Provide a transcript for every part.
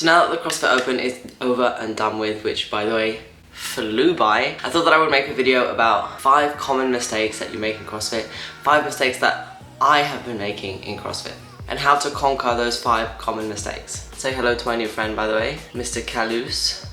So now that the CrossFit Open is over and done with, which by the way, flew by, I thought that I would make a video about 5 common mistakes that you make in CrossFit, 5 mistakes that I have been making in CrossFit, and how to conquer those 5 common mistakes. Say hello to my new friend, by the way, Mr. Kalus.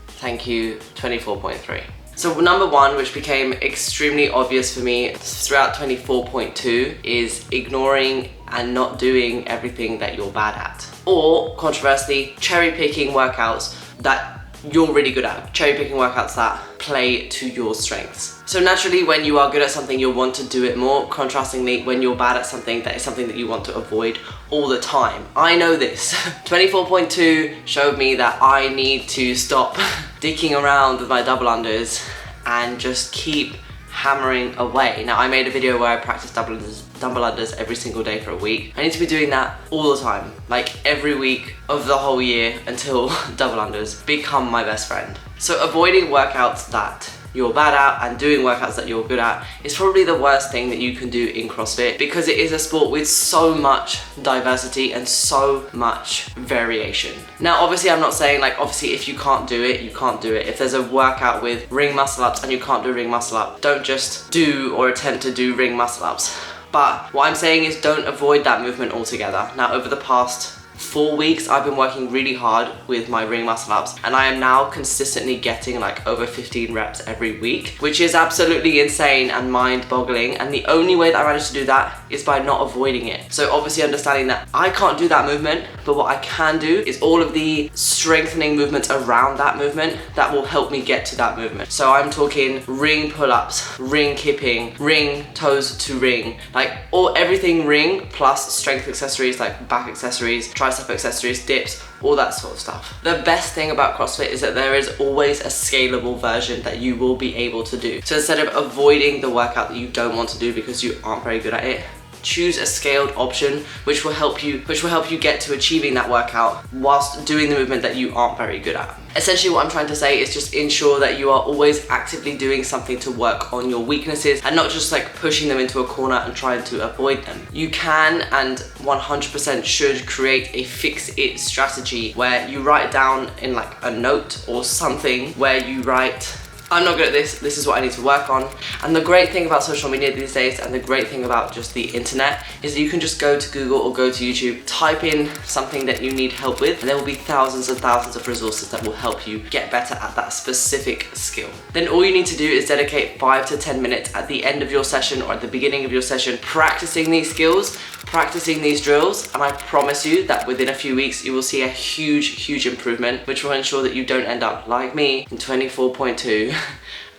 Thank you, 24.3. So number 1, which became extremely obvious for me throughout 24.2, is ignoring and not doing everything that you're bad at. Or, controversially, cherry picking workouts that you're really good at. Cherry picking workouts that play to your strengths. So naturally, when you are good at something, you'll want to do it more. Contrastingly, when you're bad at something, that is something that you want to avoid all the time. I know this. 24.2 showed me that I need to stop dicking around with my double unders and just keep hammering away. Now, I made a video where I practiced double unders every single day for a week. I need to be doing that all the time, like every week of the whole year until double unders become my best friend. So avoiding workouts that you're bad at and doing workouts that you're good at is probably the worst thing that you can do in CrossFit, because it is a sport with so much diversity and so much variation. Now, obviously, I'm not saying like, obviously, if you can't do it, you can't do it. If there's a workout with ring muscle ups and you can't do ring muscle up, don't just do or attempt to do ring muscle ups. But what I'm saying is don't avoid that movement altogether. Now, over the past 4 weeks, I've been working really hard with my ring muscle ups, and I am now consistently getting like over 15 reps every week, which is absolutely insane and mind-boggling. And the only way that I managed to do that is by not avoiding it. So obviously understanding that I can't do that movement, but what I can do is all of the strengthening movements around that movement that will help me get to that movement. So I'm talking ring pull-ups, ring kipping, ring toes to ring, like everything ring plus strength accessories like back accessories, tricep accessories, dips, all that sort of stuff. The best thing about CrossFit is that there is always a scalable version that you will be able to do. So instead of avoiding the workout that you don't want to do because you aren't very good at it, choose a scaled option which will help you get to achieving that workout whilst doing the movement that you aren't very good at. Essentially, what I'm trying to say is just ensure that you are always actively doing something to work on your weaknesses and not just like pushing them into a corner and trying to avoid them. You can and 100% should create a fix-it strategy where you write down in like a note or something where you write, I'm not good at this, this is what I need to work on. And the great thing about social media these days, and the great thing about just the internet, is that you can just go to Google or go to YouTube, type in something that you need help with, and there will be thousands and thousands of resources that will help you get better at that specific skill. Then all you need to do is dedicate 5 to 10 minutes at the end of your session or at the beginning of your session practicing these skills, practicing these drills, and I promise you that within a few weeks you will see a huge improvement, which will ensure that you don't end up like me in 24.2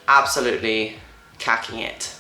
absolutely cacking it.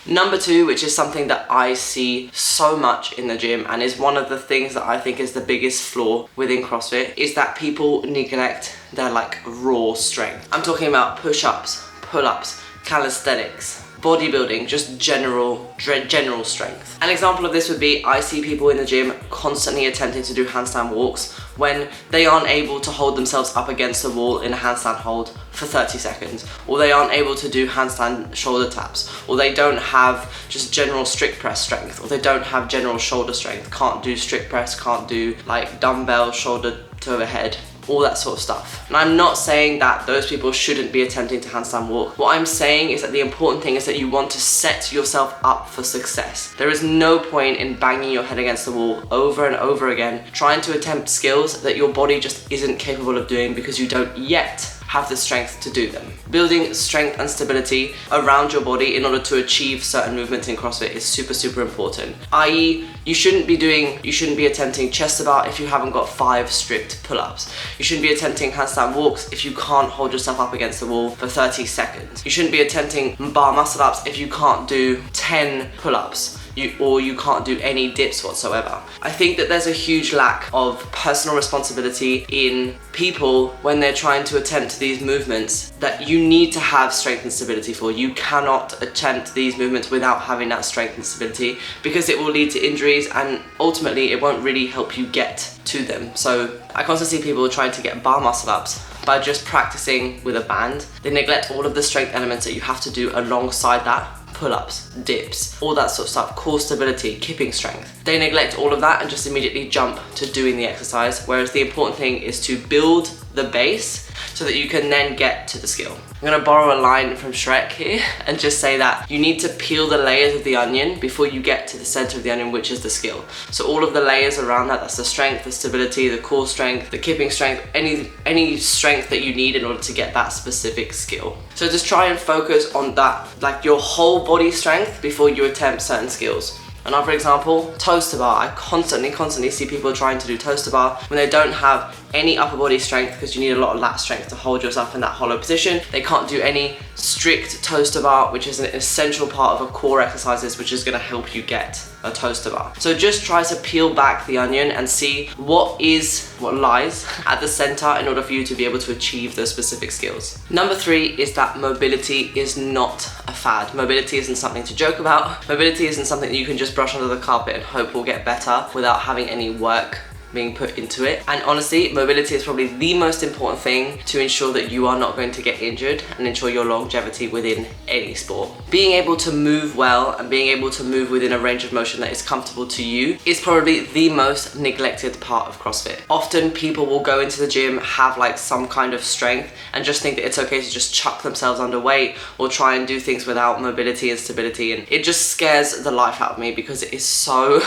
Number 2, which is something that I see so much in the gym and is one of the things that I think is the biggest flaw within CrossFit, is that people neglect their like raw strength. I'm talking about push-ups, pull-ups, calisthenics, bodybuilding, just general strength. An example of this would be, I see people in the gym constantly attempting to do handstand walks when they aren't able to hold themselves up against the wall in a handstand hold for 30 seconds, or they aren't able to do handstand shoulder taps, or they don't have just general strict press strength, or they don't have general shoulder strength, can't do strict press, can't do like dumbbell shoulder to overhead, all that sort of stuff. And I'm not saying that those people shouldn't be attempting to handstand walk. What I'm saying is that the important thing is that you want to set yourself up for success. There is no point in banging your head against the wall over and over again, trying to attempt skills that your body just isn't capable of doing because you don't yet have the strength to do them. Building strength and stability around your body in order to achieve certain movements in CrossFit is super important. i.e., you shouldn't be attempting chest to bar if you haven't got 5 strict pull-ups. You shouldn't be attempting handstand walks if you can't hold yourself up against the wall for 30 seconds. You shouldn't be attempting bar muscle ups if you can't do 10 pull-ups. Or you can't do any dips whatsoever. I think that there's a huge lack of personal responsibility in people when they're trying to attempt these movements that you need to have strength and stability for. You cannot attempt these movements without having that strength and stability, because it will lead to injuries and ultimately it won't really help you get to them. So I constantly see people trying to get bar muscle ups by just practicing with a band. They neglect all of the strength elements that you have to do alongside that pull-ups, dips, all that sort of stuff, core stability, kipping strength. They neglect all of that and just immediately jump to doing the exercise, whereas the important thing is to build the base so that you can then get to the skill. I'm gonna borrow a line from Shrek here and just say that you need to peel the layers of the onion before you get to the center of the onion, which is the skill. So all of the layers around that, that's the strength, the stability, the core strength, the kipping strength, any strength that you need in order to get that specific skill. So just try and focus on that, like your whole body strength before you attempt certain skills. Another example, toaster bar. I constantly see people trying to do toaster bar when they don't have any upper body strength, because you need a lot of lat strength to hold yourself in that hollow position. They can't do any strict toaster bar, which is an essential part of a core exercises, which is gonna help you get a toaster bar. So just try to peel back the onion and see what lies at the center in order for you to be able to achieve those specific skills. Number 3 is that mobility is not a fad. Mobility isn't something to joke about. Mobility isn't something that you can just brush under the carpet and hope will get better without having any work being put into it. And honestly, mobility is probably the most important thing to ensure that you are not going to get injured and ensure your longevity within any sport. Being able to move well and being able to move within a range of motion that is comfortable to you is probably the most neglected part of CrossFit. Often people will go into the gym, have like some kind of strength and just think that it's okay to just chuck themselves under weight or try and do things without mobility and stability, and it just scares the life out of me because it is so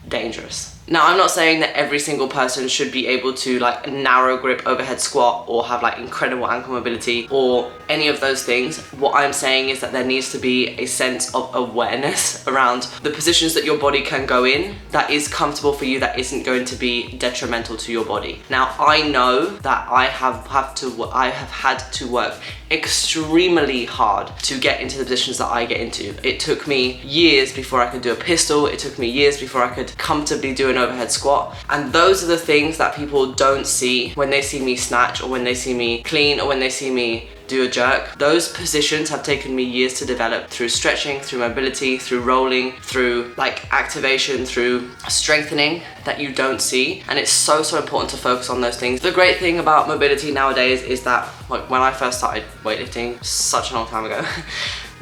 dangerous. Now, I'm not saying that every single person should be able to like narrow grip overhead squat or have like incredible ankle mobility or any of those things. What I'm saying is that there needs to be a sense of awareness around the positions that your body can go in that is comfortable for you, that isn't going to be detrimental to your body. Now, I know that I have had to work extremely hard to get into the positions that I get into. It took me years before I could do a pistol. It took me years before I could comfortably do an overhead squat, and those are the things that people don't see when they see me snatch or when they see me clean or when they see me do a jerk. Those positions have taken me years to develop through stretching, through mobility, through rolling, through like activation, through strengthening that you don't see, and it's so important to focus on those things. The great thing about mobility nowadays is that like when I first started weightlifting such a long time ago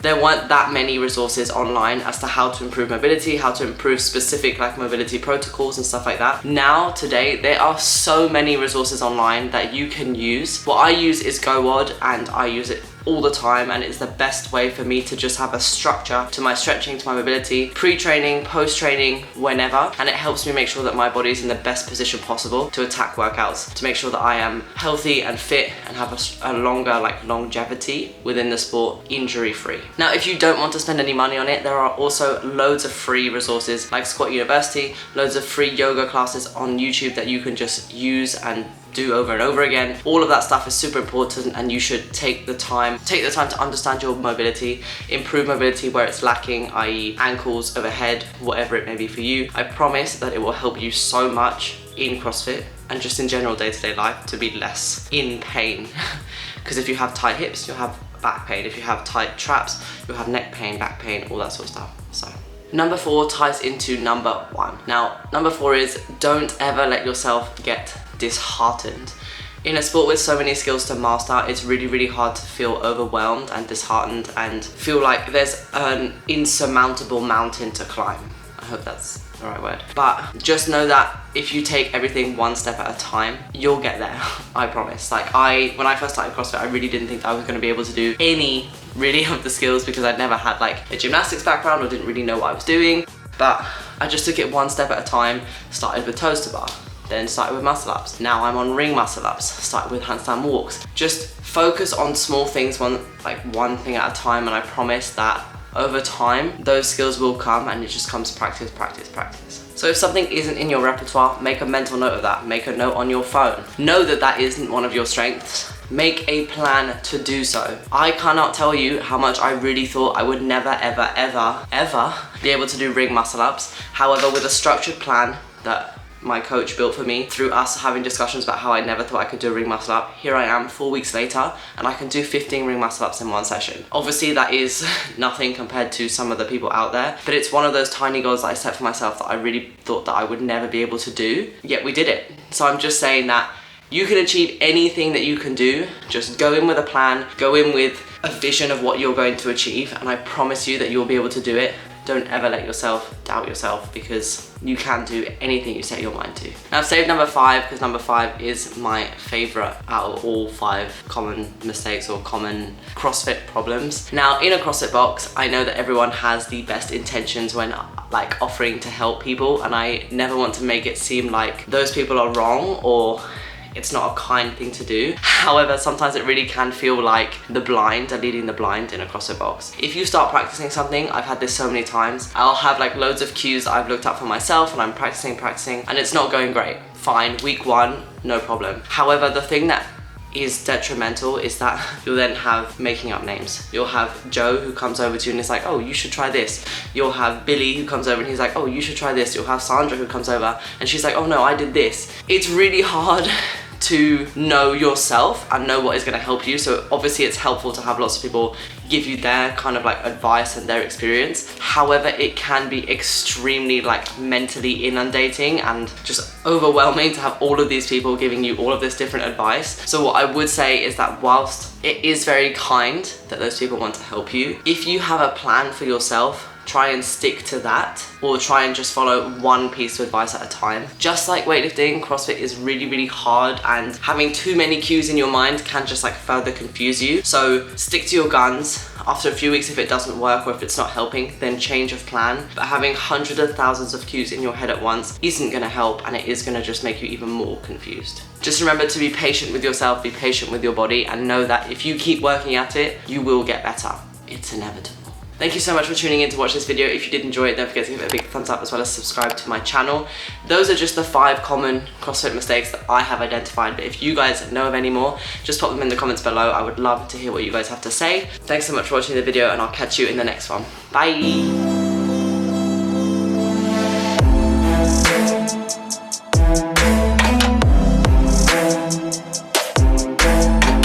there weren't that many resources online as to how to improve mobility, how to improve specific like mobility protocols and stuff like that. Now, today, there are so many resources online that you can use. What I use is GoWOD, and I use it all the time, and it's the best way for me to just have a structure to my stretching, to my mobility, pre-training, post-training, whenever, and it helps me make sure that my body is in the best position possible to attack workouts, to make sure that I am healthy and fit and have a longer like longevity within the sport, injury-free. Now, if you don't want to spend any money on it, there are also loads of free resources like Squat University, loads of free yoga classes on YouTube that you can just use and do over and over again. All of that stuff is super important, and you should take the time to understand your mobility, improve mobility where it's lacking, i.e. ankles, overhead, whatever it may be for you. I promise that it will help you so much in CrossFit and just in general day-to-day life to be less in pain. Because if you have tight hips, you'll have back pain. If you have tight traps, you'll have neck pain, back pain, all that sort of stuff. So number 4 ties into number 1. Now, number 4 is don't ever let yourself get disheartened. In a sport with so many skills to master, it's really hard to feel overwhelmed and disheartened and feel like there's an insurmountable mountain to climb. I hope that's the right word. But just know that if you take everything one step at a time, you'll get there. I promise. Like when I first started CrossFit, I really didn't think that I was going to be able to do any really of the skills because I'd never had like a gymnastics background or didn't really know what I was doing. But I just took it one step at a time, started with toes to bar, then started with muscle ups. Now I'm on ring muscle ups, started with handstand walks. Just focus on small things, one thing at a time, and I promise that over time, those skills will come, and it just comes practice. So if something isn't in your repertoire, make a mental note of that. Make a note on your phone. Know that that isn't one of your strengths. Make a plan to do so. I cannot tell you how much I really thought I would never, ever be able to do ring muscle ups. However, with a structured plan that my coach built for me through us having discussions about how I never thought I could do a ring muscle up, here I am 4 weeks later and I can do 15 ring muscle ups in one session. Obviously that is nothing compared to some of the people out there, but it's one of those tiny goals that I set for myself that I really thought that I would never be able to do, yet we did it. So I'm just saying that you can achieve anything that you can do. Just go in with a plan, go in with a vision of what you're going to achieve, and I promise you that you'll be able to do it. Don't ever let yourself doubt yourself, because you can do anything you set your mind to. Now I've saved number 5 because number 5 is my favorite out of all 5 common mistakes or common CrossFit problems. Now in a CrossFit box, I know that everyone has the best intentions when like offering to help people, and I never want to make it seem like those people are wrong or it's not a kind thing to do. However, sometimes it really can feel like the blind are leading the blind in a CrossFit box. If you start practicing something, I've had this so many times, I'll have like loads of cues I've looked up for myself and I'm practicing, and it's not going great. Fine, week 1, no problem. However, the thing that is detrimental is that you'll then have making up names. You'll have Joe who comes over to you and is like, oh, you should try this. You'll have Billy who comes over and he's like, oh, you should try this. You'll have Sandra who comes over and she's like, oh no, I did this. It's really hard to know yourself and know what is going to help you. So obviously it's helpful to have lots of people give you their kind of like advice and their experience. However, it can be extremely like mentally inundating and just overwhelming to have all of these people giving you all of this different advice. So what I would say is that whilst it is very kind that those people want to help you, if you have a plan for yourself, try and stick to that, or try and just follow one piece of advice at a time. Just like weightlifting, CrossFit is really, really hard, and having too many cues in your mind can just like further confuse you. So stick to your guns. After a few weeks, if it doesn't work or if it's not helping, then change of plan. But having hundreds of thousands of cues in your head at once isn't gonna help, and it is gonna just make you even more confused. Just remember to be patient with yourself, be patient with your body, and know that if you keep working at it, you will get better. It's inevitable. Thank you so much for tuning in to watch this video. If you did enjoy it, don't forget to give it a big thumbs up as well as subscribe to my channel. Those are just the 5 common CrossFit mistakes that I have identified, but if you guys know of any more, just pop them in the comments below. I would love to hear what you guys have to say. Thanks so much for watching the video, and I'll catch you in the next one. Bye!